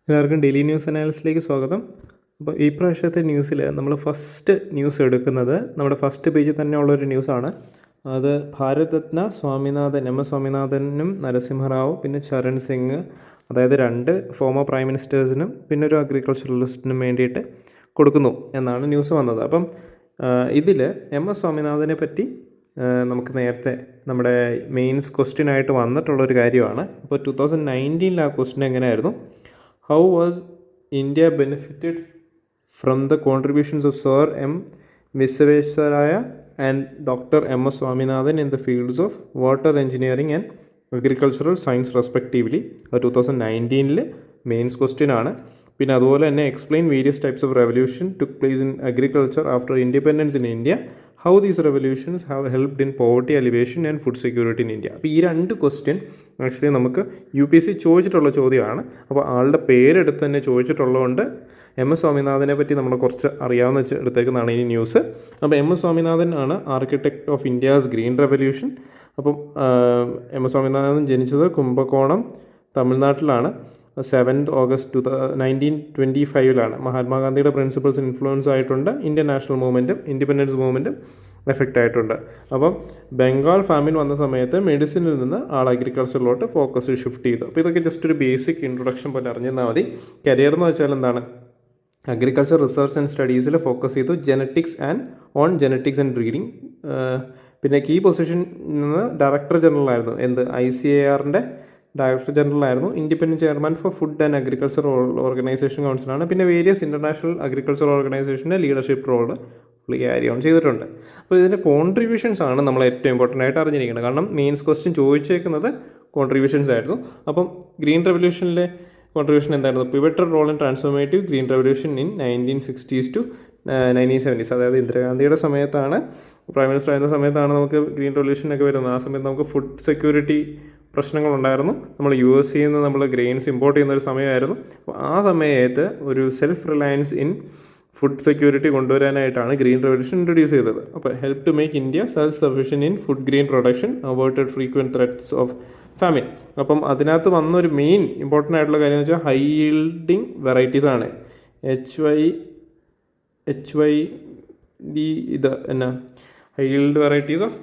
എല്ലാവർക്കും daily news അനാലിസിലേക്ക് സ്വാഗതം. അപ്പോൾ ഈ പ്രാവശ്യത്തെ ന്യൂസിൽ നമ്മൾ ഫസ്റ്റ് ന്യൂസ് എടുക്കുന്നത് നമ്മുടെ ഫസ്റ്റ് പേജിൽ തന്നെ ഉള്ളൊരു ന്യൂസാണ്. അത് ഭാരതരത്ന സ്വാമിനാഥൻ സ്വാമിനാഥനും നരസിംഹറാവു പിന്നെ ചരൺ സിംഗ്, അതായത് 2 ഫോമർ പ്രൈം മിനിസ്റ്റേഴ്സിനും പിന്നെ ഒരു അഗ്രികൾച്ചറലിസ്റ്റിനും വേണ്ടിയിട്ട് കൊടുക്കുന്നു എന്നാണ് ന്യൂസ് വന്നത്. അപ്പം ഇതിൽ സ്വാമിനാഥനെ പറ്റി നമുക്ക് നേരത്തെ നമ്മുടെ മെയിൻസ് ക്വസ്റ്റ്യനായിട്ട് വന്നിട്ടുള്ളൊരു കാര്യമാണ്. അപ്പോൾ 2019 ആ ക്വസ്റ്റ്യൻ എങ്ങനെയായിരുന്നു? How was India benefited from the contributions of Sir M. Visvesvaraya and Dr. M. S. Swaminathan in the fields of water engineering and agricultural science respectively? 2019 mains question ആണ്. പിന്നെ അതുപോലെ തന്നെ explain various types of revolution took place in agriculture after independence in India, how these revolutions have helped in poverty alleviation and food security in India. അപ്പോൾ ഈ 2 question actually നമുക്ക് UPSC ചോദിച്ചിട്ടുള്ള ചോദ്യമാണ്. അപ്പോൾ ആളുടെ പേരെടുത്ത് തന്നെ ചോദിച്ചിട്ടുള്ളതുകൊണ്ട് സ്വാമിനാഥനെ പറ്റി നമ്മൾ കുറച്ച് അറിയാവുന്ന എടുത്തേക്കുന്നതാണ് ഈ ന്യൂസ്. അപ്പോൾ സ്വാമിനാഥൻ ആണ് architect of India's green revolution. അപ്പം സ്വാമിനാഥൻ ജനിച്ചത് കുംഭകോണം, തമിഴ്നാട്ടിലാണ്. 7th August 1925 മഹാത്മാഗാന്ധിയുടെ പ്രിൻസിപ്പിൾസ് ഇൻഫ്ലുവൻസ് ആയിട്ടുണ്ട്. ഇന്ത്യൻ നാഷണൽ മൂവ്മെൻറ്റും ഇൻഡിപെൻഡൻസ് മൂവ്മെൻറ്റും എഫക്റ്റ് ആയിട്ടുണ്ട്. അപ്പം ബംഗാൾ ഫാമിൻ വന്ന സമയത്ത് മെഡിസിനിൽ നിന്ന് ആൾ അഗ്രികൾച്ചറിലോട്ട് ഫോക്കസ് ഷിഫ്റ്റ് ചെയ്തു. അപ്പോൾ ഇതൊക്കെ ജസ്റ്റ് ഒരു ബേസിക് ഇൻട്രൊഡക്ഷൻ പോലെ അറിഞ്ഞാൽ മതി. കരിയർ എന്ന് വെച്ചാൽ എന്താണ്? അഗ്രികൾച്ചർ റിസർച്ച് ആൻഡ് സ്റ്റഡീസിൽ ഫോക്കസ് ചെയ്തു. Genetics and breeding. പിന്നെ കീ പൊസിഷൻ നിന്ന് ഡയറക്ടർ ജനറൽ ആയിരുന്നു. ICARൻ്റെ ഡയറക്ടർ ജനറൽ ആയിരുന്നു. Independent chairman for food and agriculture organization കൗൺസിലാണ്. പിന്നെ വേരിയസ് ഇൻ്റർനാഷണൽ അഗ്രികൾച്ചർ ഓർഗനൈസേഷൻ്റെ ലീഡർഷിപ്പ് റോള് പുള്ളി ക്യാരി ഓൺ ചെയ്തിട്ടുണ്ട്. അപ്പോൾ ഇതിൻ്റെ കോൺട്രിബ്യൂഷൻസ് ആണ് നമ്മൾ ഏറ്റവും ഇമ്പോർട്ടൻ്റ് ആയിട്ട് അറിഞ്ഞിരിക്കുന്നത്. കാരണം മെയിൻസ് ക്വസ്റ്റ്യൻ ചോദിച്ചേക്കുന്നത് കോൺട്രിബ്യൂഷൻസ് ആയിരുന്നു. അപ്പം ഗ്രീൻ റെവല്യൂഷനിലെ കോൺട്രിബ്യൂഷൻ എന്തായിരുന്നു? Pivotal role in transformative green revolution in 1960s to 1970s. അതായത് ഇന്ദിരാഗാന്ധിയുടെ സമയത്താണ്, പ്രൈം മിനിസ്റ്റർ ആയിരുന്ന സമയത്താണ് നമുക്ക് ഗ്രീൻ റെവല്യൂഷനൊക്കെ വരുന്നത്. ആ സമയത്ത് നമുക്ക് ഫുഡ് സെക്യൂരിറ്റി പ്രശ്നങ്ങളുണ്ടായിരുന്നു. നമ്മൾ USA നിന്ന് നമ്മൾ ഗ്രെയിൻസ് ഇമ്പോർട്ട് ചെയ്യുന്ന ഒരു സമയമായിരുന്നു. അപ്പോൾ ആ സമയത്ത് ഒരു self reliance in food security കൊണ്ടുവരാനായിട്ടാണ് ഗ്രീൻ റെവല്യൂഷൻ ഇൻട്രൊഡ്യൂസ് ചെയ്തത്. അപ്പോൾ help to make India self sufficient in food grain production, avoided frequent threats of famine. അപ്പം അതിനകത്ത് വന്നൊരു മെയിൻ ഇമ്പോർട്ടൻ്റ് ആയിട്ടുള്ള കാര്യം എന്ന് വെച്ചാൽ ഹൈ ഈൽഡിങ് വെറൈറ്റീസ് ആണ്. HYD ഇത് എന്നാ high yield varieties of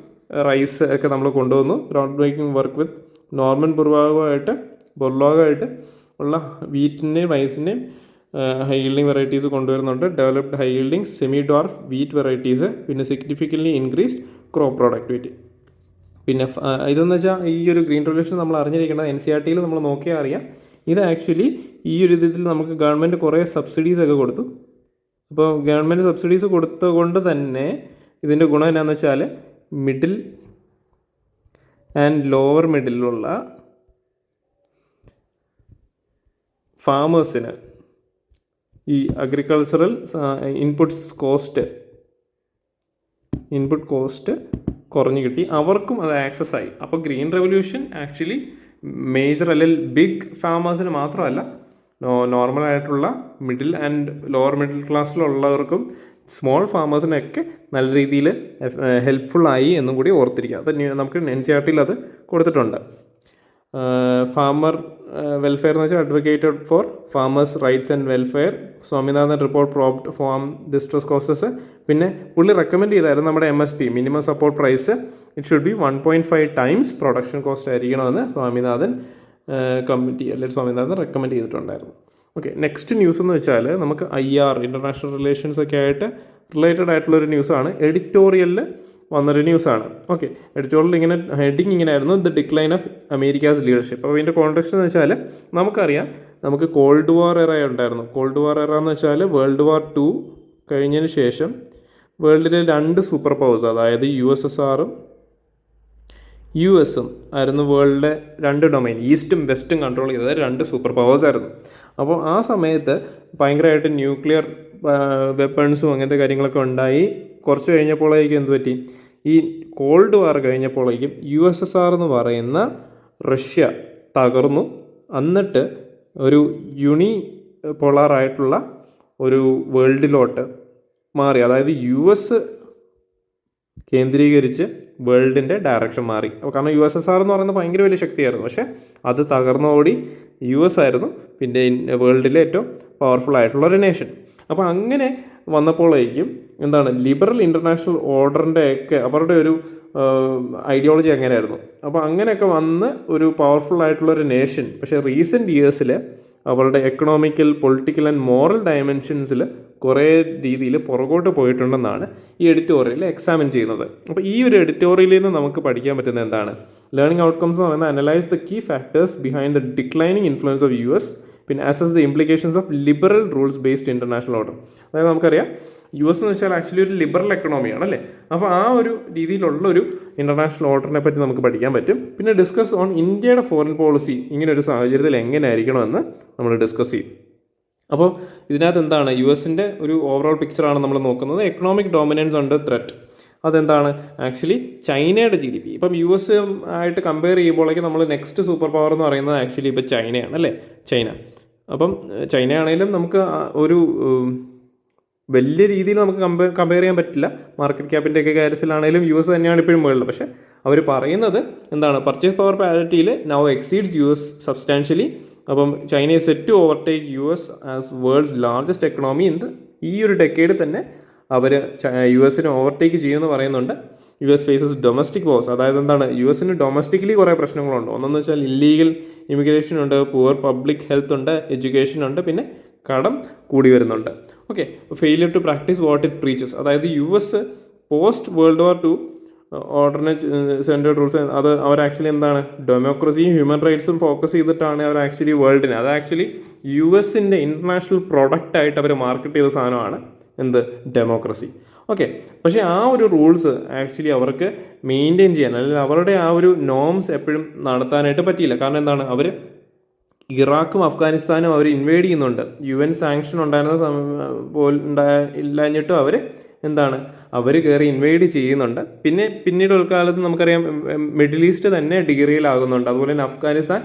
rice ഒക്കെ നമ്മൾ കൊണ്ടുവന്നു. Ground breaking work with Norman ബൊർലോഗായിട്ട് ഉള്ള വീറ്റിൻ്റെയും റൈസിൻ്റെയും ഹൈ ഈൽഡിങ് വെറൈറ്റീസ് കൊണ്ടുവരുന്നുണ്ട്. Developed high yielding semi dwarf wheat varieties. പിന്നെ സിഗ്നിഫിക്കൻ്റ്ലി ഇൻക്രീസ്ഡ് ക്രോപ്പ് പ്രൊഡക്ടിവിറ്റി. പിന്നെ ഇതെന്ന് വെച്ചാൽ ഈ ഒരു ഗ്രീൻ റെവല്യൂഷൻ നമ്മൾ അറിഞ്ഞിരിക്കേണ്ടത് NCERTയിൽ നമ്മൾ നോക്കിയാൽ അറിയാം. ഇത് ആക്ച്വലി ഈ ഒരു ഇതിൽ നമുക്ക് ഗവൺമെൻറ് കുറേ സബ്സിഡീസ് ഒക്കെ കൊടുത്തു. അപ്പോൾ ഗവൺമെൻറ് സബ്സിഡീസ് കൊടുത്തുകൊണ്ട് തന്നെ ഇതിൻ്റെ ഗുണം എന്നാന്ന് വെച്ചാൽ മിഡിൽ ആൻഡ് ലോവർ മിഡിലുള്ള ഫാമേഴ്സിന് ഈ അഗ്രികൾച്ചറൽ ഇൻപുട്ട് കോസ്റ്റ് കുറഞ്ഞു കിട്ടി. അവർക്കും അത് ആക്സസ് ആയി. അപ്പോൾ ഗ്രീൻ റെവല്യൂഷൻ ആക്ച്വലി മേജർ അല്ലെങ്കിൽ ബിഗ് ഫാമേഴ്സിന് മാത്രമല്ല, നോർമലായിട്ടുള്ള മിഡിൽ ആൻഡ് ലോവർ മിഡിൽ ക്ലാസ്സിലുള്ളവർക്കും സ്മോൾ ഫാമേഴ്സിനൊക്കെ നല്ല രീതിയിൽ ഹെൽപ്ഫുള്ളായി എന്നും കൂടി ഓർത്തിരിക്കുക. അത് നമുക്ക് NCERTയിൽ അത് കൊടുത്തിട്ടുണ്ട്. ഫാമർ വെൽഫെയർ എന്ന് വെച്ചാൽ advocated for farmers rights and welfare. Swaminathan report probed farm distress causes. പിന്നെ പുള്ളി റെക്കമെൻഡ് ചെയ്തായിരുന്നു നമ്മുടെ MSP minimum support price it should be 1.5 times production cost ആയിരിക്കണമെന്ന് സ്വാമിനാഥൻ റെക്കമെൻഡ് ചെയ്തിട്ടുണ്ടായിരുന്നു. ഓക്കെ, നെക്സ്റ്റ് ന്യൂസ് എന്ന് വെച്ചാൽ നമുക്ക് IR ഇൻ്റർനാഷണൽ റിലേഷൻസ് ഒക്കെ ആയിട്ട് റിലേറ്റഡ് ആയിട്ടുള്ളൊരു ന്യൂസാണ്. എഡിറ്റോറിയലിൽ വന്നൊരു ന്യൂസാണ്. ഓക്കെ, എഡിറ്റോറിയൽ ഇങ്ങനെ ഹെഡിങ് ഇങ്ങനെ ആയിരുന്നു, the decline of Americas leadership. അപ്പോൾ ഇതിൻ്റെ കോൺടെക്സ്റ്റ് എന്ന് വെച്ചാൽ നമുക്കറിയാം, നമുക്ക് കോൾഡ് വാർ എറ ഉണ്ടായിരുന്നു. കോൾഡ് വാർ എറ എന്ന് വെച്ചാൽ World War II കഴിഞ്ഞതിന് ശേഷം വേൾഡിലെ 2 സൂപ്പർ പവേഴ്സ്, അതായത് USSRഉം US ആയിരുന്നു വേൾഡിലെ 2 ഡൊമൈൻ, ഈസ്റ്റും വെസ്റ്റും കൺട്രോൾ ചെയ്തത് 2 സൂപ്പർ പവേഴ്സ് ആയിരുന്നു. അപ്പോൾ ആ സമയത്ത് ഭയങ്കരമായിട്ട് ന്യൂക്ലിയർ വെപ്പൺസും അങ്ങനത്തെ കാര്യങ്ങളൊക്കെ ഉണ്ടായി. കുറച്ച് കഴിഞ്ഞപ്പോഴേക്കും എന്ത് പറ്റി? ഈ കോൾഡ് വാർ കഴിഞ്ഞപ്പോഴേക്കും USSR എന്ന് പറയുന്ന റഷ്യ തകർന്നു. എന്നിട്ട് ഒരു യൂണിപോളാറായിട്ടുള്ള ഒരു വേൾഡിലോട്ട് മാറി. അതായത് US കേന്ദ്രീകരിച്ച് വേൾഡിൻ്റെ ഡയറക്ഷൻ മാറി. കാരണം USSR എന്ന് പറയുന്നത് ഭയങ്കര വലിയ ശക്തിയായിരുന്നു. പക്ഷേ അത് തകർന്നോടി US ആയിരുന്നു പിന്നെ വേൾഡിലെ ഏറ്റവും പവർഫുൾ ആയിട്ടുള്ള ഒരു നേഷൻ. അപ്പോൾ അങ്ങനെ വന്നപ്പോഴേക്കും എന്താണ് ലിബറൽ ഇൻ്റർനാഷണൽ ഓർഡറിൻ്റെ ഒക്കെ അവരുടെ ഒരു ഐഡിയോളജി അങ്ങനെയായിരുന്നു. അപ്പോൾ അങ്ങനെയൊക്കെ വന്ന് ഒരു പവർഫുൾ ആയിട്ടുള്ള ഒരു നേഷൻ പക്ഷേ റീസെൻറ്റ് ഇയേഴ്സിൽ അവരുടെ എക്കണോമിക്കൽ, പൊളിറ്റിക്കൽ ആൻഡ് മോറൽ ഡയമെൻഷൻസിൽ കുറേ രീതിയിൽ പുറകോട്ട് പോയിട്ടുണ്ടെന്നാണ് ഈ എഡിറ്റോറിയൽ എക്സാമിൻ ചെയ്യുന്നത്. അപ്പോൾ ഈ ഒരു എഡിറ്റോറിയലിൽ നിന്ന് നമുക്ക് പഠിക്കാൻ പറ്റുന്നത് എന്താണ്? ലേണിംഗ് ഔട്ട്കംസ് എന്ന് പറയുന്നത് analyse the key factors behind the declining influence of US, പിന്നെ assess the implications of liberal rules based international order. അതായത് നമുക്കറിയാം US എന്ന് വെച്ചാൽ ആക്ച്വലി ഒരു ലിബറൽ എക്കണോമിയാണ് അല്ലേ. അപ്പോൾ ആ ഒരു രീതിയിലുള്ള ഒരു ഇൻ്റർനാഷണൽ ഓർഡറിനെ പറ്റി നമുക്ക് പഠിക്കാൻ പറ്റും. പിന്നെ ഡിസ്കസ് ഓൺ ഇന്ത്യയുടെ ഫോറിൻ പോളിസി ഇങ്ങനെ ഒരു സാഹചര്യത്തിൽ എങ്ങനെയായിരിക്കണമെന്ന് നമ്മൾ ഡിസ്കസ് ചെയ്യും. അപ്പോൾ ഇതിനകത്ത് എന്താണ് US-ൻ്റെ ഒരു ഓവറോൾ പിക്ചറാണ് നമ്മൾ നോക്കുന്നത്. Economic dominance under threat. അതെന്താണ്? ആക്ച്വലി ചൈനയുടെ GDP ഇപ്പം US ആയിട്ട് കമ്പയർ ചെയ്യുമ്പോഴേക്കും നമ്മൾ നെക്സ്റ്റ് സൂപ്പർ പവർ എന്ന് പറയുന്നത് ആക്ച്വലി ഇപ്പോൾ ചൈനയാണ് അല്ലേ, ചൈന. അപ്പം ചൈനയാണെങ്കിലും നമുക്ക് ഒരു വലിയ രീതിയിൽ നമുക്ക് കമ്പയർ ചെയ്യാൻ പറ്റില്ല. മാർക്കറ്റ് ക്യാപ്പിൻ്റെ ഒക്കെ കാര്യത്തിലാണെങ്കിലും US തന്നെയാണ് ഇപ്പോഴും മുകളിൽ. പക്ഷേ അവർ പറയുന്നത് എന്താണ്? പർച്ചേസ് പവർ പാരിറ്റിയിൽ നൗ എക്സീഡ്സ് US സബ്സ്റ്റാൻഷ്യലി. അപ്പം China is set to overtake US as world's largest economy ഈ ഒരു ഡെക്കേഡ് തന്നെ അവർ US-നെ ഓവർടേക്ക് ചെയ്യുമെന്ന് പറയുന്നുണ്ട്. US faces domestic wars. അതായത് എന്താണ്? US-ന് ഡൊമസ്റ്റിക്കലി കുറേ പ്രശ്നങ്ങളുണ്ട്. ഒന്നെന്ന് വെച്ചാൽ ഇല്ലീഗൽ ഇമിഗ്രേഷൻ ഉണ്ട്, പുവർ പബ്ലിക് ഹെൽത്ത് ഉണ്ട്, എഡ്യൂക്കേഷൻ ഉണ്ട്, പിന്നെ കടം കൂടി വരുന്നുണ്ട്. Okay, failure to practise what it preaches. അതായത് US post world war II central rules അത് അവർ ആക്ച്വലി എന്താണ് ഡെമോക്രസിയും ഹ്യൂമൻ റൈറ്റ്സും ഫോക്കസ് ചെയ്തിട്ടാണ് അവർ ആക്ച്വലി വേൾഡിനെ, അത് ആക്ച്വലി US-ൻ്റെ ഇൻ്റർനാഷണൽ പ്രൊഡക്റ്റായിട്ട് അവർ മാർക്കറ്റ് ചെയ്ത സാധനമാണ് എന്ത്? ഡെമോക്രസി. ഓക്കെ, പക്ഷേ ആ ഒരു റൂൾസ് ആക്ച്വലി അവർക്ക് മെയിൻറ്റെയിൻ ചെയ്യാൻ, അല്ലെങ്കിൽ അവരുടെ ആ ഒരു നോംസ് എപ്പോഴും നടത്താനായിട്ട് പറ്റിയില്ല. കാരണം എന്താണ്? അവർ ഇറാഖും അഫ്ഗാനിസ്ഥാനും അവർ ഇൻവേഡ് ചെയ്യുന്നുണ്ട്. UN സാങ്ഷൻ ഉണ്ടായിരുന്ന ഇല്ലാഞ്ഞിട്ടും അവർ എന്താണ് അവർ കയറി ഇൻവേഡ് ചെയ്യുന്നുണ്ട്. പിന്നെ പിന്നീട് ഉൾക്കാലത്ത് നമുക്കറിയാം മിഡിൽ ഈസ്റ്റ് തന്നെ ഡിഗ്രിയിലാകുന്നുണ്ട്. അതുപോലെ തന്നെ അഫ്ഗാനിസ്ഥാൻ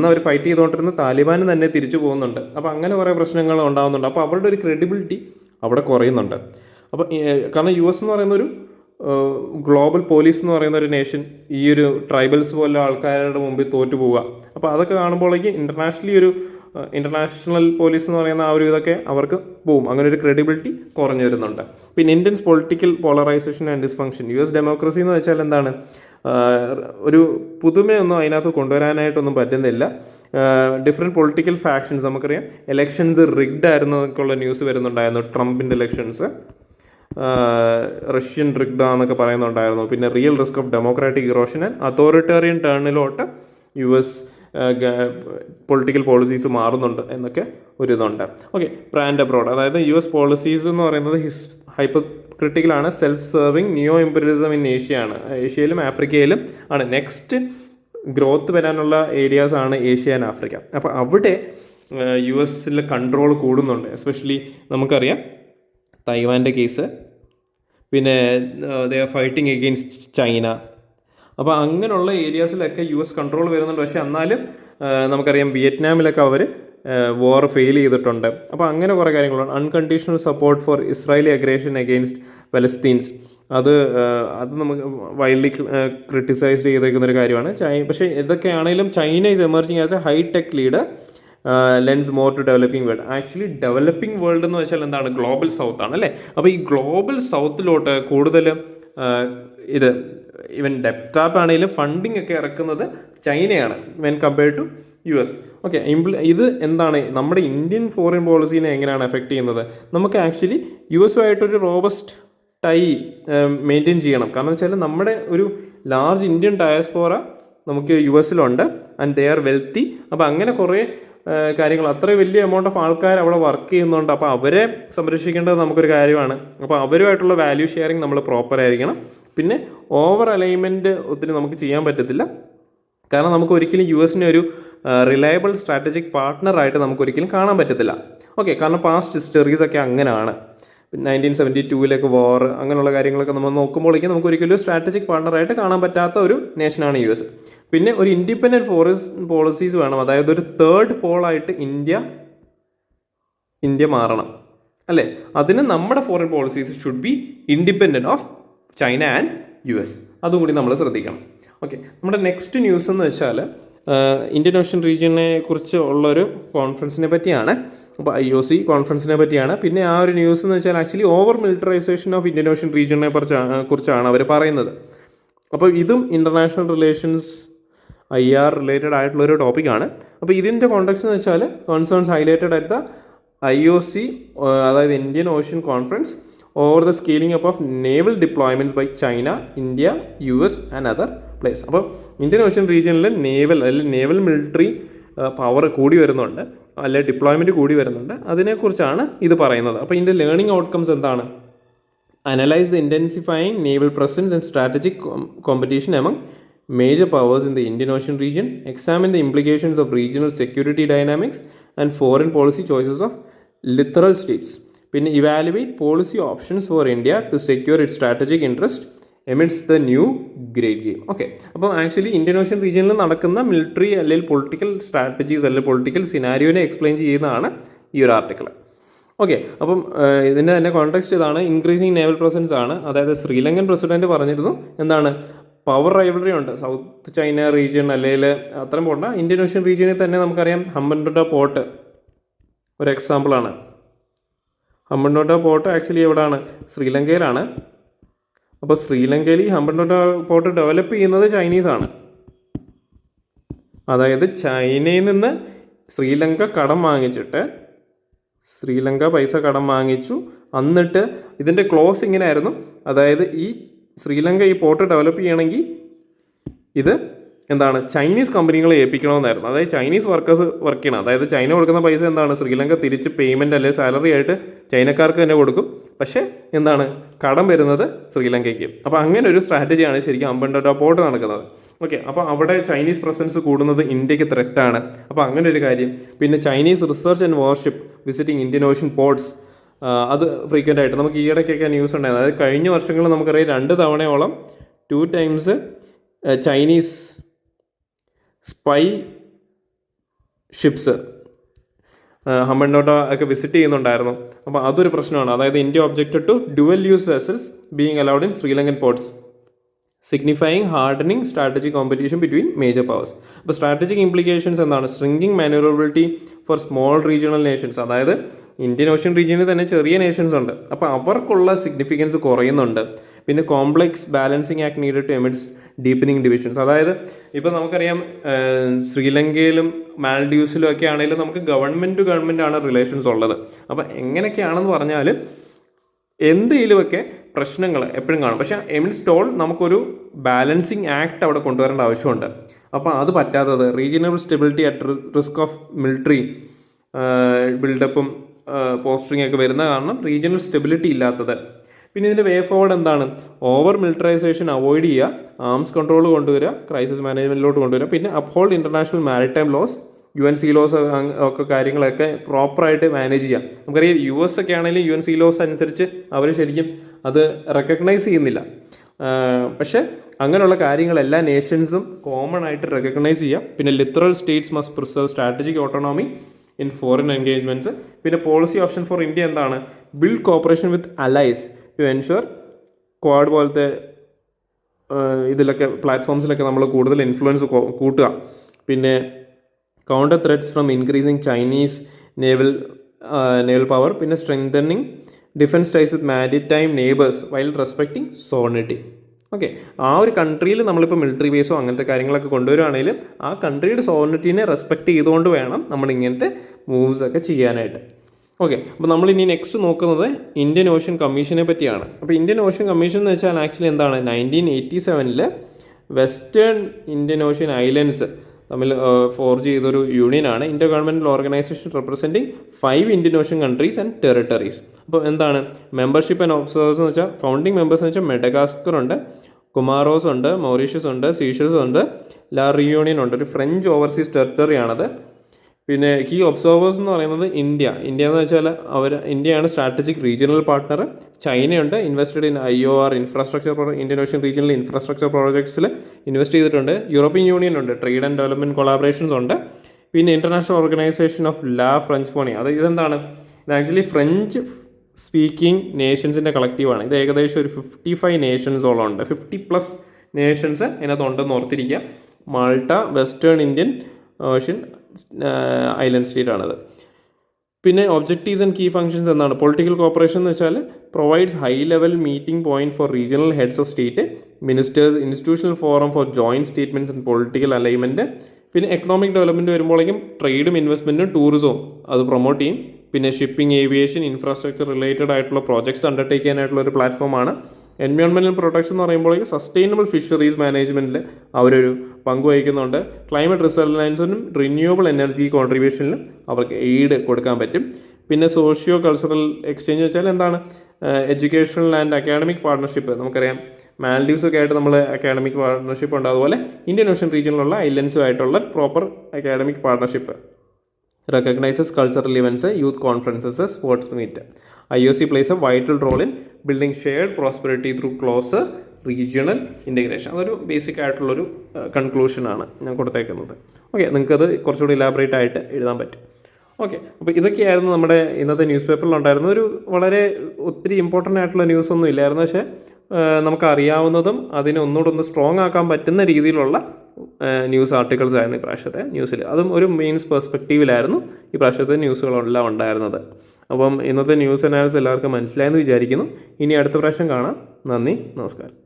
അവർ ഫൈറ്റ് ചെയ്തുകൊണ്ടിരുന്ന താലിബാൻ തന്നെ തിരിച്ചു പോകുന്നുണ്ട്. അപ്പോൾ അങ്ങനെ കുറേ പ്രശ്നങ്ങൾ ഉണ്ടാകുന്നുണ്ട്. അപ്പോൾ അവരുടെ ഒരു ക്രെഡിബിലിറ്റി അവിടെ കുറയുന്നുണ്ട്. അപ്പോൾ കാരണം US എന്ന് പറയുന്ന ഒരു ഗ്ലോബൽ പോലീസ് എന്ന് പറയുന്ന ഒരു നേഷൻ ഈ ഒരു ട്രൈബൽസ് പോലെ ആൾക്കാരുടെ മുമ്പിൽ തോറ്റു പോവുക. അപ്പോൾ അതൊക്കെ കാണുമ്പോഴേക്കും ഇൻ്റർനാഷണൽ പോലീസ് എന്ന് പറയുന്ന ആ ഒരു ഇതൊക്കെ അവർക്ക് പോവും. അങ്ങനെ ഒരു ക്രെഡിബിലിറ്റി കുറഞ്ഞു വരുന്നുണ്ട്. പിന്നെ Indians political polarisation and dysfunction. US democracy എന്ന് വെച്ചാൽ എന്താണ്? ഒരു പുതുമയൊന്നും അതിനകത്ത് കൊണ്ടുവരാനായിട്ടൊന്നും പറ്റുന്നില്ല. ഡിഫറെൻറ്റ് പൊളിറ്റിക്കൽ ഫാക്ഷൻസ്, നമുക്കറിയാം എലക്ഷൻസ് റിഗ്ഡ് ആയിരുന്നു എന്നൊക്കെയുള്ള ന്യൂസ് വരുന്നുണ്ടായിരുന്നു. ട്രംപിൻ്റെ ഇലക്ഷൻസ് റഷ്യൻ റിഗ്ഡാന്നൊക്കെ പറയുന്നുണ്ടായിരുന്നു. പിന്നെ real risk of democratic erosion and authoritarian ടേണിലോട്ട് US പൊളിറ്റിക്കൽ പോളിസീസ് മാറുന്നുണ്ട് എന്നൊക്കെ ഒരു ഇതുണ്ട്. Okay, brand abroad. അതായത് US പോളിസീസ് എന്ന് പറയുന്നത് ഹൈപ്പർ ക്രിട്ടിക്കലാണ്. Self serving neo imperialism in ഏഷ്യയാണ്. ഏഷ്യയിലും ആഫ്രിക്കയിലും ആണ് നെക്സ്റ്റ് ഗ്രോത്ത് വരാനുള്ള ഏരിയാസ് ആണ് ഏഷ്യ ആൻഡ് ആഫ്രിക്ക. അപ്പോൾ അവിടെ US-ൽ കൺട്രോൾ കൂടുന്നുണ്ട്. എസ്പെഷ്യലി നമുക്കറിയാം തൈവാൻ്റെ കേസ്, പിന്നെ they are fighting against China. അപ്പോൾ അങ്ങനെയുള്ള ഏരിയാസിലൊക്കെ US കൺട്രോൾ വരുന്നുണ്ട്. പക്ഷേ എന്നാലും നമുക്കറിയാം വിയറ്റ്നാമിലൊക്കെ അവർ വാർ ഫെയിൽ ചെയ്തിട്ടുണ്ട്. അപ്പോൾ അങ്ങനെ കുറേ കാര്യങ്ങളുണ്ട്. Unconditional support for Israeli aggression against Palestines, അത് നമുക്ക് വൈൽഡ്ലി ക്രിട്ടിസൈസ്ഡ് ചെയ്തേക്കുന്നൊരു കാര്യമാണ്. പക്ഷേ ഇതൊക്കെയാണെങ്കിലും China is emerging as a high tech leader lends more to developing world. Actually developing world എന്ന് വെച്ചാൽ എന്താണ്? ഗ്ലോബൽ സൗത്ത് ആണ് അല്ലേ. അപ്പോൾ ഈ ഗ്ലോബൽ സൗത്തിലോട്ട് കൂടുതലും ഈവൻ ഡെപ്റ്റ് ആപ്പ് ആണെങ്കിലും ഫണ്ടിങ് ഒക്കെ ഇറക്കുന്നത് ചൈനയാണ് when compared to US. Okay, ഇത് എന്താണ് നമ്മുടെ ഇന്ത്യൻ ഫോറിൻ പോളിസീനെ എങ്ങനെയാണ് എഫക്റ്റ് ചെയ്യുന്നത്? നമുക്ക് ആക്ച്വലി US-ആയിട്ടൊരു റോബസ്റ്റ് ടൈ മെയിൻറ്റെയിൻ ചെയ്യണം. കാരണം വെച്ചാൽ നമ്മുടെ ഒരു ലാർജ് ഇന്ത്യൻ ഡയസ്പോറ നമുക്ക് US-ലുണ്ട് ആൻഡ് ദേ ആർ വെൽത്തി. അപ്പോൾ അങ്ങനെ കുറേ കാര്യങ്ങൾ, അത്ര വലിയ എമൗണ്ട് ഓഫ് ആൾക്കാർ അവിടെ വർക്ക് ചെയ്യുന്നുണ്ട്. അപ്പോൾ അവരെ സംരക്ഷിക്കേണ്ടത് നമുക്കൊരു കാര്യമാണ്. അപ്പോൾ അവരുമായിട്ടുള്ള വാല്യൂ ഷെയറിങ് നമ്മൾ പ്രോപ്പർ ആയിരിക്കണം. പിന്നെ ഓവർ അലൈൻമെൻറ്റ് ഒത്തിരി നമുക്ക് ചെയ്യാൻ പറ്റത്തില്ല. കാരണം നമുക്ക് ഒരിക്കലും US-നെ ഒരു റിലയബിൾ സ്ട്രാറ്റജിക് പാർട്ട്ണറായിട്ട് നമുക്കൊരിക്കലും കാണാൻ പറ്റത്തില്ല. ഓക്കെ, കാരണം പാസ്റ്റ് ഹിസ്റ്ററീസൊക്കെ അങ്ങനെയാണ്. 1972 വാർ അങ്ങനെയുള്ള കാര്യങ്ങളൊക്കെ നമ്മൾ നോക്കുമ്പോഴേക്കും നമുക്ക് ഒരിക്കലും ഒരു സ്ട്രാറ്റജിക് പാർട്ണറായിട്ട് കാണാൻ പറ്റാത്ത ഒരു നേഷനാണ് US. പിന്നെ ഒരു ഇൻഡിപെൻഡൻറ്റ് ഫോറിൻ പോളിസീസ് വേണം. അതായത് ഒരു തേർഡ് പോളായിട്ട് ഇന്ത്യ മാറണം അല്ലേ. അതിന് നമ്മുടെ foreign policies should be independent of China and US. അതും കൂടി നമ്മൾ ശ്രദ്ധിക്കണം. ഓക്കെ, നമ്മുടെ നെക്സ്റ്റ് ന്യൂസ് എന്ന് വെച്ചാൽ ഇന്ത്യൻ ഓഷ്യൻ റീജിയനെ കുറിച്ച് ഉള്ളൊരു കോൺഫറൻസിനെ പറ്റിയാണ്. അപ്പോൾ IOC കോൺഫറൻസിനെ പറ്റിയാണ്. പിന്നെ ആ ഒരു ന്യൂസ് എന്ന് വെച്ചാൽ actually over militarisation of Indian Ocean റീജിയനെ കുറിച്ചാണ് അവർ പറയുന്നത്. അപ്പോൾ ഇതും ഇൻ്റർനാഷണൽ റിലേഷൻസ് IR റിലേറ്റഡ് ആയിട്ടുള്ളൊരു ടോപ്പിക്കാണ്. അപ്പോൾ ഇതിൻ്റെ കോണ്ടെക്സ്റ്റ് എന്ന് വെച്ചാൽ concerns highlighted at the IOC, അതായത് Indian Ocean conference over the scaling up of naval deployments by China, India, US and other place. അപ്പോൾ ഇന്ത്യൻ ഓഷ്യൻ റീജിയനിൽ നേവൽ മിലിറ്ററി പവർ കൂടി വരുന്നുണ്ട്, അല്ലെ ഡിപ്ലോയ്മെൻറ്റ് കൂടി വരുന്നുണ്ട്. അതിനെക്കുറിച്ചാണ് ഇത് പറയുന്നത്. അപ്പോൾ ഇതിൻ്റെ ലേണിംഗ് ഔട്ട്കംസ് എന്താണ്? Analyse the intensifying naval presence and strategic competition among major powers in the Indian Ocean region, examine the implications of regional security dynamics and foreign policy choices of littoral states. പിന്നെ evaluate policy options for India to secure its strategic interest amidst the new great game. Okay, അപ്പോൾ actually Indian ocean റീജിയനിൽ നടക്കുന്ന military അല്ലെങ്കിൽ political strategies അല്ലെങ്കിൽ political സിനാരിയോനെ explain ചെയ്യുന്നതാണ് ഈ ഒരു article. Okay, അപ്പം ഇതിൻ്റെ തന്നെ കോണ്ടെക്സ്റ്റ് ഇതാണ്. ഇൻക്രീസിങ് നേവൽ പ്രസൻസ് ആണ്. അതായത് ശ്രീലങ്കൻ പ്രസിഡന്റ് പറഞ്ഞിരുന്നു എന്താണ്, പവർ റൈവലറി ഉണ്ട് സൗത്ത് ചൈന റീജിയൻ, അല്ലെങ്കിൽ അത്രയും പോകണ്ട, ഇന്ത്യൻ ഓഷ്യൻ റീജിയനിൽ തന്നെ നമുക്കറിയാം ഹമ്പൻടോട്ട പോർട്ട് ഒരു എക്സാമ്പിളാണ്. ഹമ്പൻടോട്ട പോർട്ട് ആക്ച്വലി എവിടെയാണ്? ശ്രീലങ്കയിലാണ്. അപ്പോൾ ശ്രീലങ്കയിൽ ഈ ഹമ്പൻടോട്ട പോർട്ട് ഡെവലപ്പ് ചെയ്യുന്നത് ചൈനീസാണ്. അതായത് ചൈനയിൽ നിന്ന് ശ്രീലങ്ക കടം വാങ്ങിച്ചിട്ട്, ശ്രീലങ്ക പൈസ കടം വാങ്ങിച്ചു, എന്നിട്ട് ഇതിൻ്റെ ക്ലോസ് ഇങ്ങനെ ആയിരുന്നു. അതായത് ഈ ശ്രീലങ്ക ഈ പോർട്ട് ഡെവലപ്പ് ചെയ്യണമെങ്കിൽ ഇത് എന്താണ്, ചൈനീസ് കമ്പനികളെ ഏൽപ്പിക്കണമെന്നായിരുന്നു. അതായത് ചൈനീസ് വർക്കേഴ്സ് വർക്ക് ചെയ്യണം. അതായത് ചൈന കൊടുക്കുന്ന പൈസ എന്താണ്, ശ്രീലങ്ക തിരിച്ച് പേയ്മെൻറ്റ് അല്ലെങ്കിൽ സാലറി ആയിട്ട് ചൈനക്കാർക്ക് തന്നെ കൊടുക്കും. പക്ഷേ എന്താണ്, കടം വരുന്നത് ശ്രീലങ്കയ്ക്ക്. അപ്പോൾ അങ്ങനെ ഒരു സ്ട്രാറ്റജിയാണ് ശരിക്കും ഹമ്പൻടോട്ട പോർട്ട് നടക്കുന്നത്. ഓക്കെ, അപ്പോൾ അവിടെ ചൈനീസ് പ്രസൻസ് കൂടുന്നത് ഇന്ത്യക്ക് ത്രെറ്റാണ്. അപ്പോൾ അങ്ങനെ ഒരു കാര്യം. പിന്നെ Chinese research and warship visiting Indian ocean ports, അത് ഫ്രീക്വൻ്റ് ആയിട്ട് നമുക്ക് ഈയിടയ്ക്കൊക്കെ ന്യൂസ് ഉണ്ടായിരുന്നു. അതായത് കഴിഞ്ഞ വർഷങ്ങളിൽ നമുക്കറിയാം 2 തവണയോളം 2 times Chinese spy ships Hambantota ഒക്കെ വിസിറ്റ് ചെയ്യുന്നുണ്ടായിരുന്നു. അപ്പോൾ അതൊരു പ്രശ്നമാണ്. അതായത് India objected to dual use vessels being allowed in Sri Lankan ports, signifying hardening strategic competition between major powers. അപ്പോൾ സ്ട്രാറ്റജിക് ഇംപ്ലിക്കേഷൻസ് എന്താണ്? Shrinking manoeuvrability for small regional nations. അതായത് ഇന്ത്യൻ ഓഷ്യൻ റീജിയനിൽ തന്നെ ചെറിയ നേഷൻസ് ഉണ്ട്, അപ്പോൾ അവർക്കുള്ള സിഗ്നിഫിക്കൻസ് കുറയുന്നുണ്ട്. പിന്നെ complex balancing act needed to amidst deepening divisions. അതായത് ഇപ്പോൾ നമുക്കറിയാം ശ്രീലങ്കയിലും മാൽഡീവ്സിലും ഒക്കെ ആണെങ്കിലും നമുക്ക് ഗവൺമെൻറ് ടു ഗവൺമെൻറ് ആണ് റിലേഷൻസ് ഉള്ളത്. അപ്പോൾ എങ്ങനെയൊക്കെയാണെന്ന് പറഞ്ഞാൽ എന്തെങ്കിലുമൊക്കെ പ്രശ്നങ്ങൾ എപ്പോഴും കാണും. പക്ഷേ എമിഡ്സ്റ്റ് ഓൾ നമുക്കൊരു ബാലൻസിങ് ആക്ട് അവിടെ കൊണ്ടുവരേണ്ട ആവശ്യമുണ്ട്. അപ്പോൾ അത് പറ്റാത്തത് regional stability at risk of military ബിൽഡപ്പും പോസ്റ്ററിങ് ഒക്കെ വരുന്ന കാരണം റീജിയണൽ സ്റ്റെബിലിറ്റി ഇല്ലാത്തത്. പിന്നെ ഇതിൻ്റെ വേ ഫോർവേഡ് എന്താണ്? ഓവർ മിലിറ്ററൈസേഷൻ അവോയ്ഡ് ചെയ്യുക, ആംസ് കൺട്രോൾ കൊണ്ടുവരിക, ക്രൈസിസ് മാനേജ്മെൻറ്റിലോട്ട് കൊണ്ടുവരിക, പിന്നെ uphold international maritime laws, UNC laws ഒക്കെ കാര്യങ്ങളൊക്കെ പ്രോപ്പറായിട്ട് മാനേജ് ചെയ്യാം. നമുക്കറിയാം US ഒക്കെ ആണെങ്കിലും UNC ലോസ് അനുസരിച്ച് അവർ ശരിക്കും അത് റെക്കഗ്നൈസ് ചെയ്യുന്നില്ല. പക്ഷേ അങ്ങനെയുള്ള കാര്യങ്ങൾ എല്ലാ നേഷൻസും കോമൺ ആയിട്ട് റെക്കഗ്നൈസ് ചെയ്യുക. പിന്നെ littoral states must preserve strategic autonomy in foreign engagements. പിന്നെ പോളിസി ഓപ്ഷൻ ഫോർ ഇന്ത്യ എന്താണ്? Build cooperation with allies to ensure Quad പോലത്തെ ഇതിലൊക്കെ പ്ലാറ്റ്ഫോംസിലൊക്കെ നമ്മൾ കൂടുതൽ ഇൻഫ്ലുവൻസ് കൂട്ടുക. പിന്നെ counter threats from increasing Chinese naval power. പിന്നെ strengthening defence ties with maritime neighbours while respecting sovereignty. Okay, ആ ഒരു കൺട്രിയിൽ നമ്മളിപ്പോൾ മിലിറ്ററി ബേസോ അങ്ങനത്തെ കാര്യങ്ങളൊക്കെ കൊണ്ടുവരുവാണെങ്കിൽ ആ കൺട്രിയുടെ സോവറിനിറ്റീനെ റെസ്പെക്ട് ചെയ്തുകൊണ്ട് വേണം നമ്മൾ ഇങ്ങനത്തെ മൂവ്സ് ഒക്കെ ചെയ്യാനായിട്ട്. ഓക്കെ, അപ്പോൾ നമ്മളിനി നെക്സ്റ്റ് നോക്കുന്നത് ഇന്ത്യൻ ഓഷ്യൻ കമ്മീഷനെ പറ്റിയാണ്. അപ്പോൾ ഇന്ത്യൻ ഓഷ്യൻ കമ്മീഷൻ എന്ന് വെച്ചാൽ ആക്ച്വലി എന്താണ്? 1987 വെസ്റ്റേൺ ഇന്ത്യൻ ഓഷ്യൻ ഐലൻഡ്സ് തമ്മിൽ ഫോർജ് ചെയ്തൊരു യൂണിയനാണ്. Intergovernmental organisation representing 5 Indian Ocean countries and territories. അപ്പോൾ എന്താണ് മെമ്പർഷിപ്പ് ആൻഡ് ഒബ്സർവേഴ്സ് എന്ന് വെച്ചാൽ ഫൗണ്ടിങ് മെമ്പേഴ്സ് എന്ന് വെച്ചാൽ മെഡഗാസ്കർ ഉണ്ട്, കുമാറോസ് ഉണ്ട്, മൗറീഷ്യസ് ഉണ്ട്, സീഷൽസ് ഉണ്ട്, ലാ റിയൂണിയൻ ഉണ്ട്. ഒരു ഫ്രഞ്ച് ഓവർസീസ് ടെറിട്ടറി ആണത്. പിന്നെ കീ ഒബ്സർവേഴ്സ് എന്ന് പറയുന്നത് ഇന്ത്യ എന്ന് വെച്ചാൽ ഇന്ത്യയാണ് സ്ട്രാറ്റജിക് റീജിയണൽ പാർട്ട്ണർ. ചൈനയുണ്ട്, invested in IOR infrastructure, Indian Ocean regional infrastructure പ്രോജക്ട്സിൽ ഇൻവെസ്റ്റ് ചെയ്തിട്ടുണ്ട്. യൂറോപ്യൻ യൂണിയൻ ഉണ്ട്, ട്രേഡ് ആൻഡ് ഡെവലപ്മെൻറ്റ് കൊളാബറേഷൻസ് ഉണ്ട്. പിന്നെ international organisation of la French ഇതെന്താണ്? ഇത് ആക്ച്വലി ഫ്രഞ്ച് സ്പീക്കിംഗ് നേഷൻസിൻ്റെ കളക്റ്റീവാണ്. ഇത് ഏകദേശം ഒരു 55 നേഷൻസോളം ഉണ്ട്, 50+ നേഷൻസ് ഇതിനകത്ത് ഉണ്ടെന്ന് ഓർത്തിരിക്കുക. Malta, western Indian ocean island state ആണത്. പിന്നെ ഒബ്ജക്റ്റീവ്സ് ആൻഡ് കീ ഫംഗ്ഷൻസ് എന്നാണ്. പൊളിറ്റിക്കൽ കോപ്പറേഷൻ എന്ന് വെച്ചാൽ provides high level meeting point for regional heads of state, ministers, institutional forum for joint statements and political alignment. പിന്നെ economic development വരുമ്പോഴേക്കും ട്രേഡും ഇൻവെസ്റ്റ്മെൻറ്റും ടൂറിസവും അത് പ്രൊമോട്ട് ചെയ്യും. പിന്നെ ഷിപ്പിംഗ്, ഏവിയേഷൻ, ഇൻഫ്രാസ്ട്രക്ചർ റിലേറ്റഡ് ആയിട്ടുള്ള പ്രോജക്ട്സ് അണ്ടർടേക്ക് ചെയ്യാനായിട്ടുള്ള ഒരു പ്ലാറ്റ്ഫോമാണ്. എൻവയോൺമെൻറ്റൽ പ്രൊട്ടക്ഷൻ എന്ന് പറയുമ്പോഴേക്കും സസ്റ്റൈനബിൾ ഫിഷറീസ് മാനേജ്മെൻറ്റിൽ അവരൊരു പങ്ക് വഹിക്കുന്നുണ്ട്. ക്ലൈമറ്റ് റിസർവലൻസിനും റിന്യൂവബിൾ എനർജി കോൺട്രിബ്യൂഷനിലും അവർക്ക് എയ്ഡ് കൊടുക്കാൻ പറ്റും. പിന്നെ സോഷ്യോ കൾച്ചറൽ എക്സ്ചേഞ്ച് വെച്ചാൽ എന്താണ്? Educational and academic partnership. നമുക്കറിയാം മാൽഡീവ്സ് ഒക്കെ ആയിട്ട് നമ്മൾ അക്കാഡമിക് പാർട്ണർഷിപ്പ് ഉണ്ട്. അതുപോലെ ഇന്ത്യൻ ഓഷ്യൻ റീജിയനിലുള്ള ഐലൻഡ്സുമായിട്ടുള്ള proper academic partnership. Recognises cultural events, youth conferences, sports meet. IOC plays a vital role in building shared prosperity through close regional integration. അതൊരു basic ആയിട്ടുള്ളൊരു കൺക്ലൂഷനാണ് ഞാൻ കൊടുത്തേക്കുന്നത്. ഓക്കെ, നിങ്ങൾക്കത് കുറച്ചുകൂടി ഇലാബറേറ്റ് ആയിട്ട് എഴുതാൻ പറ്റും. ഓക്കെ, അപ്പോൾ ഇതൊക്കെയായിരുന്നു നമ്മുടെ ഇന്നത്തെ ന്യൂസ് പേപ്പറിലുണ്ടായിരുന്ന ഒരു വളരെ ഒത്തിരി ഇമ്പോർട്ടൻ്റ് ആയിട്ടുള്ള ന്യൂസ് ഒന്നും ഇല്ലായിരുന്നു. പക്ഷേ നമുക്കറിയാവുന്നതും അതിനെ ഒന്നുകൂടെ സ്ട്രോങ് ആക്കാൻ പറ്റുന്ന രീതിയിലുള്ള ന്യൂസ് ആർട്ടിക്കിൾസ് ആയിരുന്നു ഈ പ്രാവശ്യത്തെ ന്യൂസിൽ. അതും ഒരു മെയിൻസ് പെർസ്പെക്റ്റീവിലായിരുന്നു ഈ പ്രാവശ്യത്തെ ന്യൂസുകളെല്ലാം ഉണ്ടായിരുന്നത്. അപ്പം ഇന്നത്തെ ന്യൂസ് അനാലിസിസ് എല്ലാവർക്കും മനസ്സിലായെന്ന് വിചാരിക്കുന്നു. ഇനി അടുത്ത പ്രാവശ്യം കാണാം. നന്ദി, നമസ്കാരം.